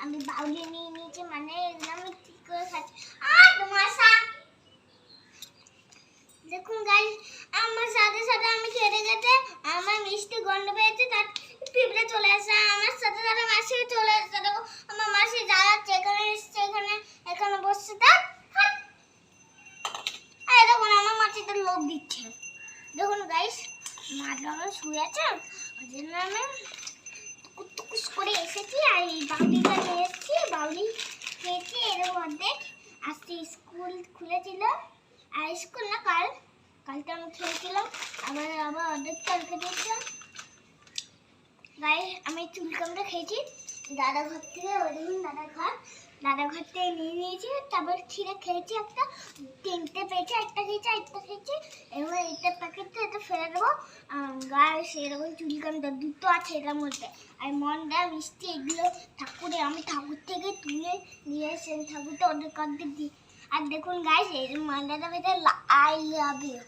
আমি বাউলি নিয়ে নিয়েছি, মানে আমি ঠিক করে খাচ্ছি। আর মশা দেখুন গাইস, আমার সাথে সাথে আমি খেতে খেতে আমার মিষ্টি গন্ধ পেয়েছে, তার পিঁপড়ে চলে আসে, আমার সাথে সাথে মাসি চলে আসছে। দেখো আমার মাসি যাচ্ছে, এখানে এসছে, এখানে বসছে, তার এই দেখুন আমার মাছিটা লোভ দিচ্ছে। দেখুন গাইস, মাটা আমার শুয়ে আছে, ওই জন্য আমি টুকুস করে এসেছি আর এই বাউলিটা নিয়ে এসেছি। বাউলি খেয়েছি এর অর্ধেক। আজকে স্কুল খুলেছিল, আর স্কুল না কালকে আমি খেয়েছিলাম, আবার অর্ধেক কালকে দিয়েছিলাম। গাইস আমি চুল কামড়ে খেয়েছি দাদা ঘর থেকে। ওই দেখুন দাদা ঘর থেকে নিয়ে নিয়েছি, তারপর ছিঁড়ে খেয়েছি একটা, তিনটে পেয়েছি, একটা খেয়েছি। এবার এটা প্যাকেটটা এটা ফেলে দেবো। গাইস এরকম চুল কামড়ে দুটো আছে এটার মধ্যে, আর মন্ডা মিষ্টি এগুলো আমি ঠাকুর থেকে তুলে নিয়ে এসে ঠাকুরটা অর্ধেক দিই। আর দেখুন গাইস এই মন্ডাটা ভেতরে আই লাভ ইউ।